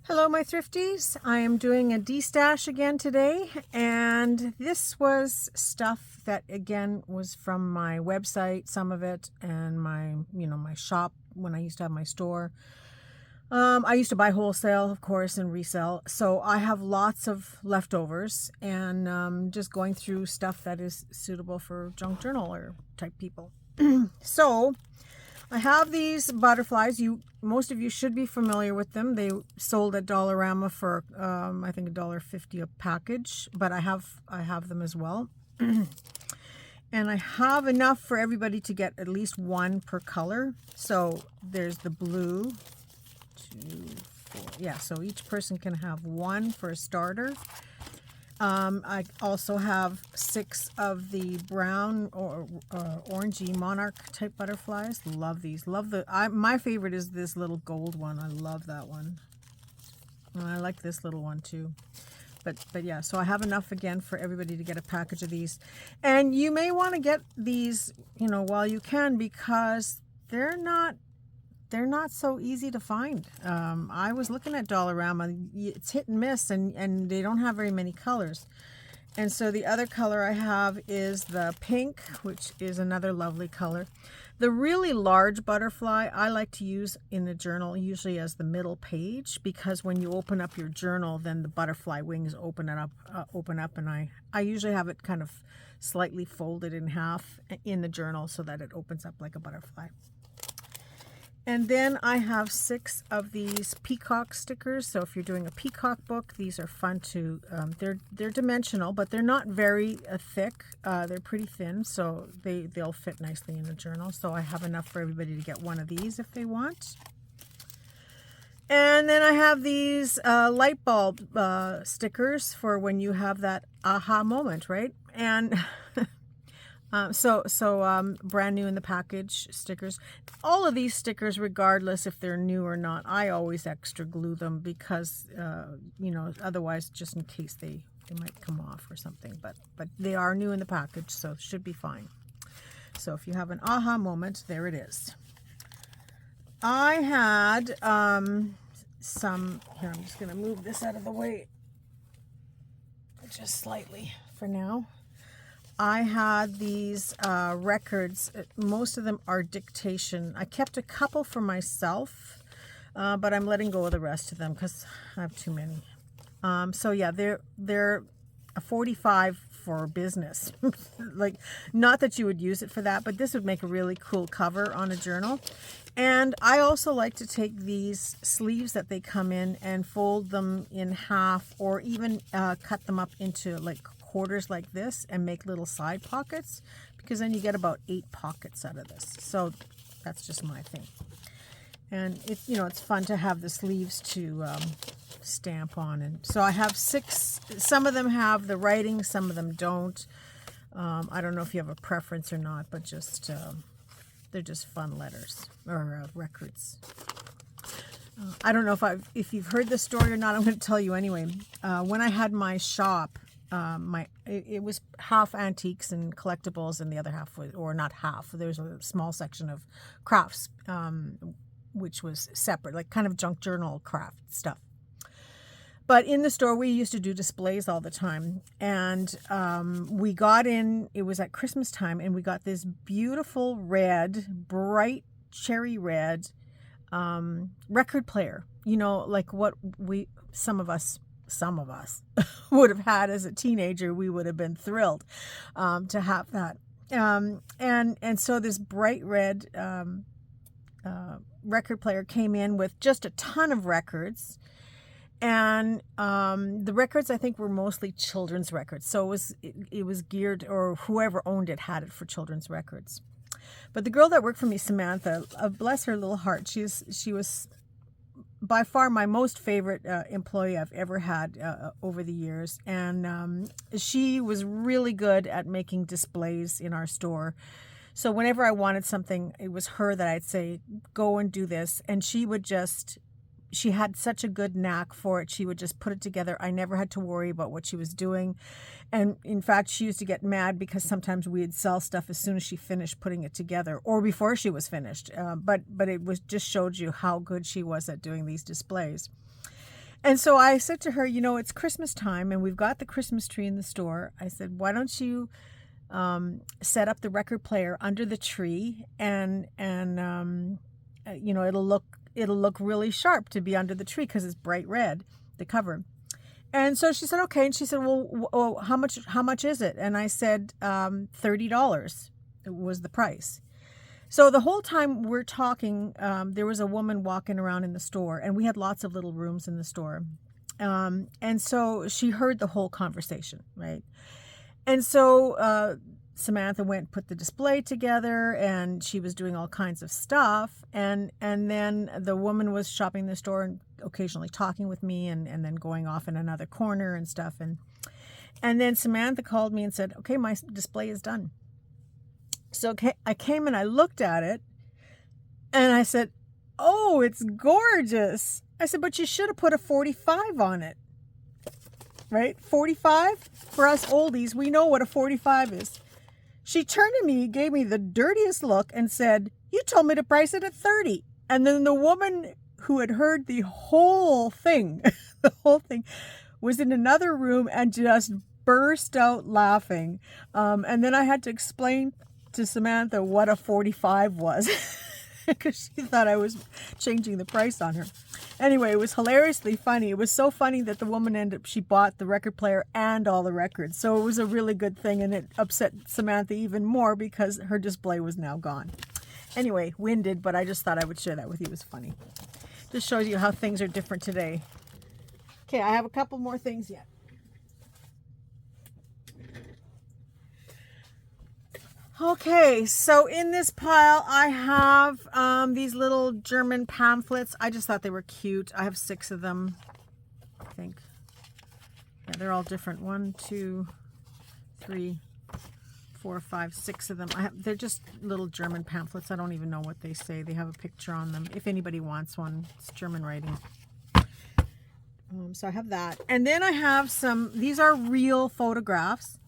Hello, my Thrifties. I am doing a destash again today, and this was stuff that again was from my website, some of it, and my shop when I used to have my store. I used to buy wholesale, of course, and resell. So I have lots of leftovers, and just going through stuff that is suitable for junk journaler type people. So I have these butterflies. Most of you should be familiar with them. They sold at Dollarama for I think $1.50 a package, but I have them as well. And I have enough for everybody to get at least one per color. So there's the blue, 2, 4. Yeah, so each person can have one for a starter. I also have 6 of the brown or orangey monarch type butterflies. Love these. My favorite is this little gold one. I love that one. And I like this little one too. But yeah, so I have enough again for everybody to get a package of these. And you may want to get these, while you can, because they're not so easy to find. I was looking at Dollarama. It's hit and miss, and they don't have very many colors. And so the other color I have is the pink, which is another lovely color. The really large butterfly I like to use in the journal, usually as the middle page, because when you open up your journal, then the butterfly wings open up, and I usually have it kind of slightly folded in half in the journal so that it opens up like a butterfly. And then I have 6 of these peacock stickers. So if you're doing a peacock book, these are fun to, they're dimensional, but they're not very thick. They're pretty thin, so they'll fit nicely in a journal. So I have enough for everybody to get one of these if they want. And then I have these light bulb stickers for when you have that aha moment, right? And brand new in the package stickers. All of these stickers, regardless if they're new or not, I always extra glue them because, otherwise, just in case they might come off or something. But they are new in the package, so it should be fine. So if you have an aha moment, there it is. I had some, here, I'm just going to move this out of the way just slightly for now. I had these records. Most of them are dictation. I kept a couple for myself, but I'm letting go of the rest of them because I have too many. So yeah, they're a 45 for business. Like, not that you would use it for that, but this would make a really cool cover on a journal. And I also like to take these sleeves that they come in and fold them in half, or even cut them up into like quarters like this and make little side pockets, because then you get about 8 pockets out of this. So that's just my thing. And it's fun to have the sleeves to stamp on. And so I have 6. Some of them have the writing, some of them don't. I don't know if you have a preference or not, but just they're just fun letters or records. I don't know if you've heard this story or not. I'm going to tell you anyway. When I had my shop, it was half antiques and collectibles, and the other half was, or not half, there was a small section of crafts, which was separate, like kind of junk journal craft stuff. But in the store, we used to do displays all the time, and we got in, it was at Christmas time, and we got this beautiful red, bright cherry red record player, like what some of us would have had as a teenager. We would have been thrilled to have that. And so this bright red record player came in with just a ton of records. And the records, I think, were mostly children's records. So it was geared, or whoever owned it had it for children's records. But the girl that worked for me, Samantha, bless her little heart, she was by far my most favorite employee I've ever had over the years. And she was really good at making displays in our store. So whenever I wanted something, it was her that I'd say, go and do this. And she had such a good knack for it. She would just put it together. I never had to worry about what she was doing. And in fact, she used to get mad because sometimes we'd sell stuff as soon as she finished putting it together, or before she was finished. But it just showed you how good she was at doing these displays. And so I said to her, you know, it's Christmas time and we've got the Christmas tree in the store. I said, why don't you set up the record player under the tree, and you know, it'll look really sharp to be under the tree because it's bright red, the cover. And so she said, okay. And she said, well, how much is it? And I said, $30 was the price. So the whole time we're talking, there was a woman walking around in the store, and we had lots of little rooms in the store. And so she heard the whole conversation, right? And so Samantha went and put the display together, and she was doing all kinds of stuff. And then the woman was shopping the store and occasionally talking with me, and then going off in another corner and stuff. And then Samantha called me and said, okay, my display is done. So I came and I looked at it, and I said, oh, it's gorgeous. I said, but you should have put a 45 on it. Right? 45? For us oldies, we know what a 45 is. She turned to me, gave me the dirtiest look, and said, you told me to price it at 30. And then the woman who had heard the whole thing, the whole thing, was in another room and just burst out laughing. And then I had to explain to Samantha what a 45 was because she thought I was changing the price on her. Anyway, it was hilariously funny. It was so funny that the woman she bought the record player and all the records. So it was a really good thing, and it upset Samantha even more because her display was now gone. Anyway, winded, but I just thought I would share that with you. It was funny. Just shows you how things are different today. Okay, I have a couple more things yet. Okay, so in this pile I have these little German pamphlets. I just thought they were cute. I have 6 of them, I think. Yeah, they're all different. 1, 2, 3, 4, 5, 6 of them. They're just little German pamphlets. I don't even know what they say. They have a picture on them. If anybody wants one, it's German writing. So I have that. And then I have these are real photographs.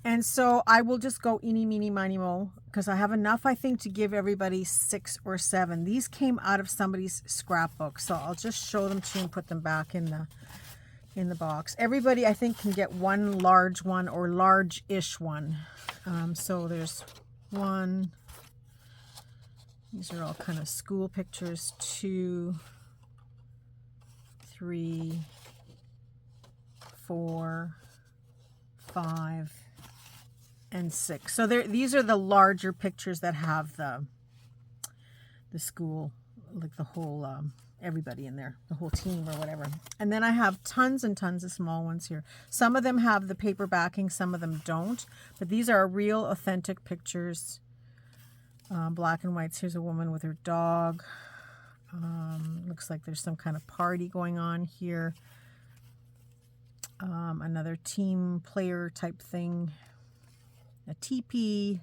And so I will just go eeny, meeny, miny, mo, because I have enough, I think, to give everybody 6 or 7. These came out of somebody's scrapbook, so I'll just show them to you and put them back in the box. Everybody, I think, can get one large one or large-ish one. So there's 1. These are all kind of school pictures. 2, 3, 4, 5. And 6. So these are the larger pictures that have the school, like the whole, everybody in there, the whole team or whatever. And then I have tons and tons of small ones here. Some of them have the paper backing, some of them don't. But these are real authentic pictures, black and whites. Here's a woman with her dog. Looks like there's some kind of party going on here. Another team player type thing. A teepee.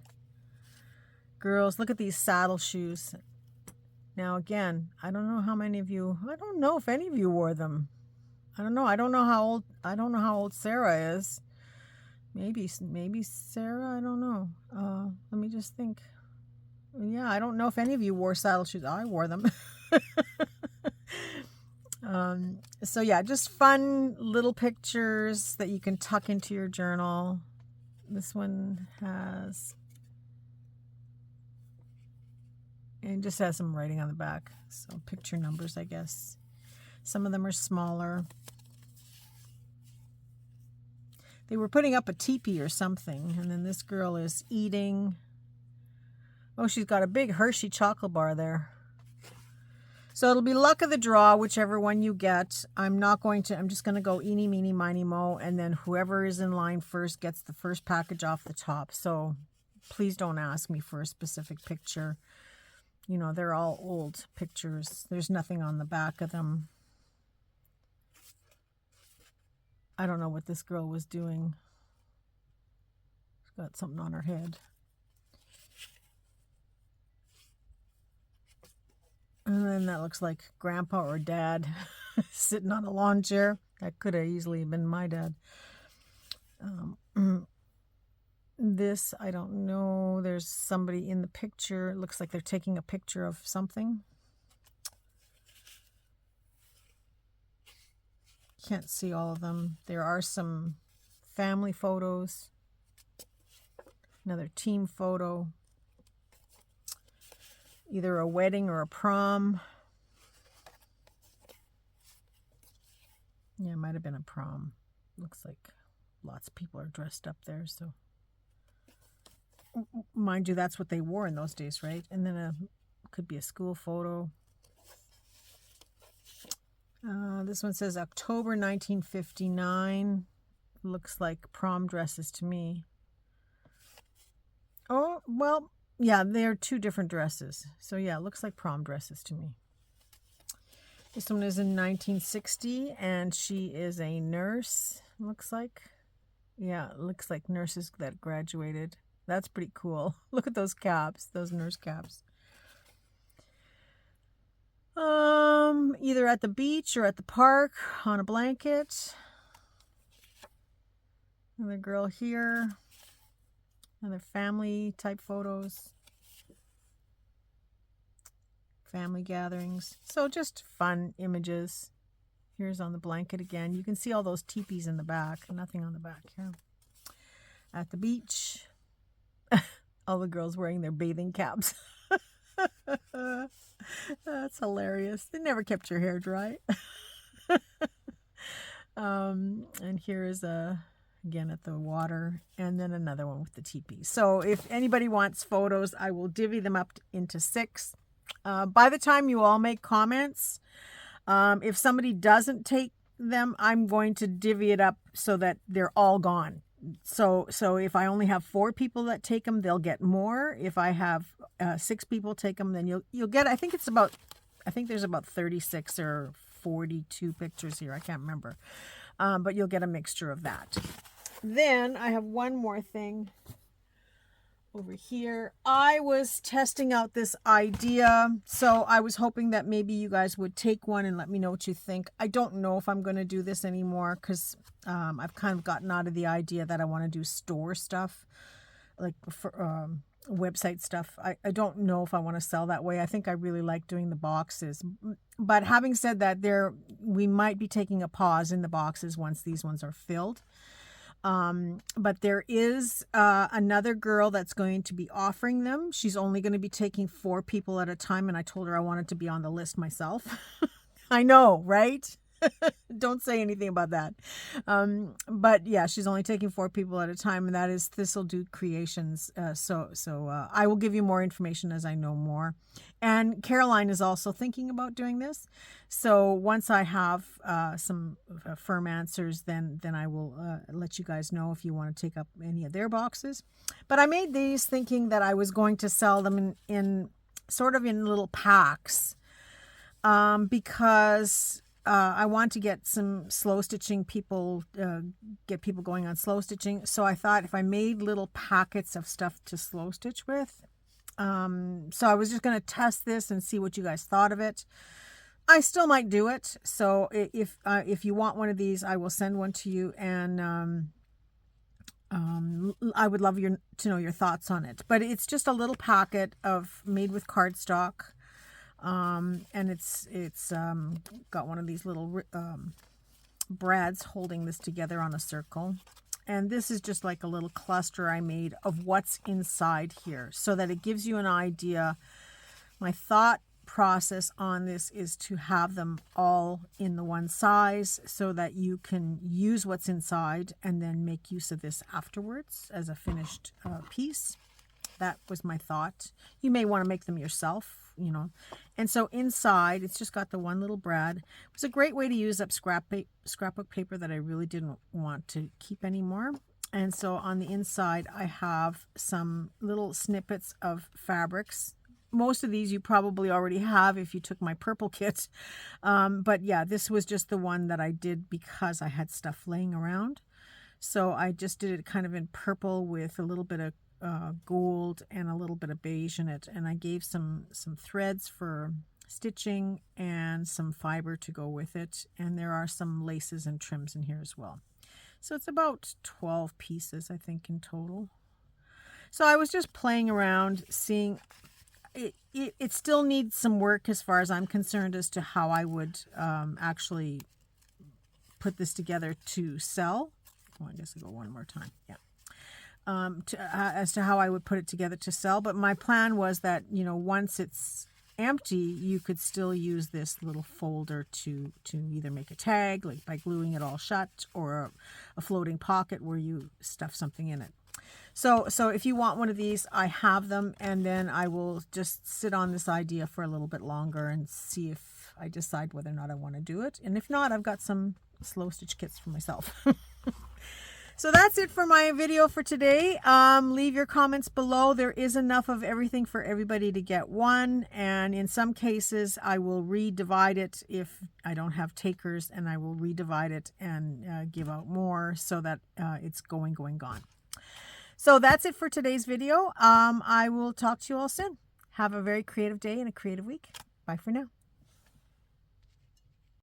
Girls, look at these saddle shoes. Now again, I don't know how many of you, I don't know if any of you wore them. I don't know. I don't know how old Sarah is. Maybe Sarah, I don't know. Let me just think. Yeah, I don't know if any of you wore saddle shoes. I wore them. So yeah, just fun little pictures that you can tuck into your journal. This one has, and just has some writing on the back. So picture numbers, I guess. Some of them are smaller. They were putting up a teepee or something. And then this girl is eating. Oh, she's got a big Hershey chocolate bar there. So it'll be luck of the draw, whichever one you get. I'm just going to go eeny, meeny, miny, mo, and then whoever is in line first gets the first package off the top. So please don't ask me for a specific picture. You know, they're all old pictures. There's nothing on the back of them. I don't know what this girl was doing. She's got something on her head. And then that looks like Grandpa or Dad sitting on a lawn chair. That could have easily been my dad. This, I don't know. There's somebody in the picture. It looks like they're taking a picture of something. Can't see all of them. There are some family photos. Another team photo. Either a wedding or a prom. Yeah, it might have been a prom. Looks like lots of people are dressed up there, so mind you, that's what they wore in those days, right? And then could be a school photo. This one says October 1959. Looks like prom dresses to me. Oh, well, yeah, they're two different dresses. So yeah, it looks like prom dresses to me. This one is in 1960, and she is a nurse, looks like. Yeah, it looks like nurses that graduated. That's pretty cool. Look at those caps, those nurse caps. Either at the beach or at the park on a blanket. Another girl here. Another family type photos. Family gatherings. So just fun images. Here's on the blanket again. You can see all those teepees in the back. Nothing on the back here. At the beach. All the girls wearing their bathing caps. That's hilarious. They never kept your hair dry. And here is again at the water, and then another one with the teepee. So if anybody wants photos, I will divvy them up into 6. By the time you all make comments, if somebody doesn't take them, I'm going to divvy it up so that they're all gone. So if I only have 4 people that take them, they'll get more. If I have 6 people take them, then you'll get, I think there's about 36 or 42 pictures here. I can't remember. But you'll get a mixture of that. Then I have one more thing over here. I was testing out this idea, so I was hoping that maybe you guys would take one and let me know what you think. I don't know if I'm going to do this anymore because I've kind of gotten out of the idea that I want to do store stuff, like for website stuff. I don't know if I want to sell that way. I think I really like doing the boxes. But having said that, we might be taking a pause in the boxes once these ones are filled. But there is another girl that's going to be offering them. She's only going to be taking 4 people at a time, and I told her I wanted to be on the list myself. I know, right? Don't say anything about that. But yeah, she's only taking 4 people at a time, and that is This'll Do Creations. So I will give you more information as I know more. And Caroline is also thinking about doing this. So once I have some firm answers, then I will let you guys know if you want to take up any of their boxes. But I made these thinking that I was going to sell them in sort of in little packs, because I want to get some slow stitching people, get people going on slow stitching. So I thought if I made little packets of stuff to slow stitch with, so I was just going to test this and see what you guys thought of it. I still might do it. So if you want one of these, I will send one to you, and I would love to know your thoughts on it. But it's just a little packet made with cardstock. And it's got one of these little brads holding this together on a circle. And this is just like a little cluster I made of what's inside here so that it gives you an idea. My thought process on this is to have them all in the one size so that you can use what's inside and then make use of this afterwards as a finished piece. That was my thought. You may want to make them yourself, you know. And so inside, it's just got the one little brad. It was a great way to use up scrapbook paper that I really didn't want to keep anymore. And so on the inside, I have some little snippets of fabrics. Most of these you probably already have if you took my purple kit. But yeah, this was just the one that I did because I had stuff laying around. So I just did it kind of in purple with a little bit of gold and a little bit of beige in it, and I gave some threads for stitching and some fiber to go with it, and there are some laces and trims in here as well. So it's about 12 pieces I think in total. So I was just playing around, seeing it still needs some work as far as I'm concerned as to how I would actually put this together to sell. Well, I guess I'll go one more time. Yeah. As to how I would put it together to sell. But my plan was that, you know, once it's empty, you could still use this little folder to either make a tag, like by gluing it all shut, or a floating pocket where you stuff something in it. So if you want one of these, I have them, and then I will just sit on this idea for a little bit longer and see if I decide whether or not I want to do it. And if not, I've got some slow stitch kits for myself. So that's it for my video for today. Leave your comments below. There is enough of everything for everybody to get one. And in some cases, I will redivide it if I don't have takers, and I will redivide it and give out more so that it's gone. So that's it for today's video. I will talk to you all soon. Have a very creative day and a creative week. Bye for now.